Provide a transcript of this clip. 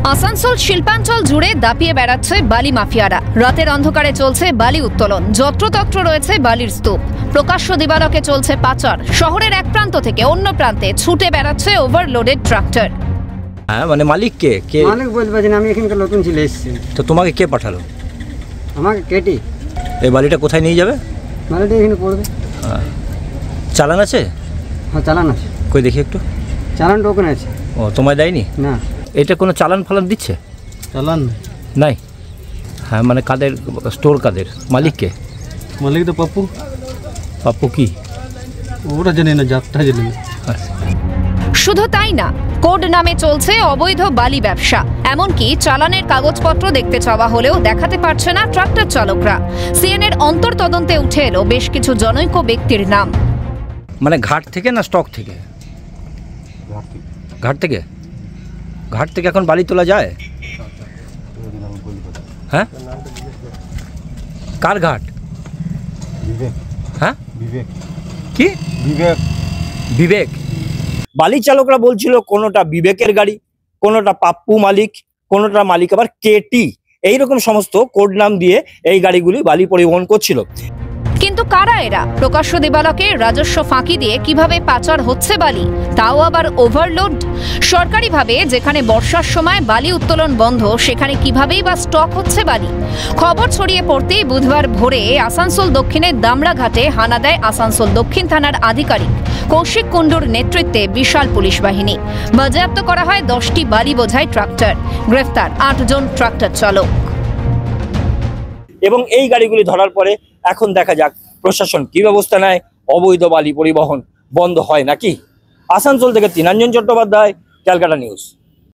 আসানসোল শিল্পাঞ্চল জুড়ে দাপিয়ে বেড়াচ্ছে বালি মাফিয়ারা। রাতের অন্ধকারে চলছে বালি উত্তোলন, যত্রতত্র রয়েছে বালির স্তূপ। প্রকাশ্য দিবালোকে চলছে পাচার। শহরের এক প্রান্ত থেকে অন্য প্রান্তে ছুটে বেড়াচ্ছে ওভারলোডেড ট্রাক্টর। হ্যাঁ, মানে মালিক কে? মালিক বলতে পারছি না, আমি এখানকার নতুন ছেলে এসেছি। তো তোমাকে কে পাঠালো? আমাকে কেটে। এই বালিটা কোথায় নিয়ে যাবে? মালিকটা এখানে পড়বে। চালান আছে? হ্যাঁ, চালান আছে। কই দেখি একটু। চালান টোকেন আছে। ও, তোমায় দেয়নি? না। এটা কোনো চালান ফালান দিচ্ছে? চালান নাই। হ্যাঁ, মানে কাদের স্টোর, কাদের মালিক কে? মালিক তো পাপ্পু। পাপ্পু কি? ওটা জানি না, জাতটা জানি না। শুধু তাই না, কোড নামে চলছে অবৈধ বালি ব্যবসা। এমনকি চালানের কাগজপত্র দেখতে চাওয়া হলেও দেখাতে পারছে না ট্রাক্টর চালকরা। সিএনএর অন্তর্তদন্তে উঠে এলো বেশ কিছু জনৈক ব্যক্তির নাম। মানে ঘাট থেকে না স্টক থেকে? ঘাট থেকে। ঘাট থেকে এখন বালি তোলা যায়? হ্যাঁ, কার ঘাট? হ্যাঁ, কি বিবেক? বিবেক। বালি চালকরা বলছিল কোনোটা বিবেকের গাড়ি, কোনোটা পাপ্পু মালিক, কোনোটা মালিক আবার কেটি, এইরকম সমস্ত কোড নাম দিয়ে এই গাড়িগুলি বালি পরিবহন করছিল। কিন্তু কারা এরা? প্রকাশ্য দিবালোকে রাজস্ব ফাঁকি দিয়ে কিভাবে পাচার হচ্ছে বালি, তাও আবার ওভারলোড? সরকারিভাবে যেখানে বর্ষার সময় বালি উত্তোলন বন্ধ, সেখানে কিভাবেই বা স্টক হচ্ছে বালি? খবর ছড়িয়ে পড়তেই বুধবার ভোরে আসানসোল দক্ষিণের দামড়াঘাটে হানা দেয় আসানসোল দক্ষিণ থানার আধিকারিক কৌশিক কুণ্ডুর নেতৃত্বে বিশাল পুলিশ বাহিনী। বাজেয়াপ্ত করা হয় 10টি বালি বোঝাই ট্রাক্টর। গ্রেফতার 8 জন ট্রাক্টর চালক। এবং এই গাড়িগুলি ধরার পরে এখন দেখা যাক প্রশাসন কি ব্যবস্থা নেয়, অবৈধ বালি পরিবহন বন্ধ হয় নাকি। আসানসোল থেকে তৃণাঞ্জন চট্টোপাধ্যায়, ক্যালকাটা নিউজ।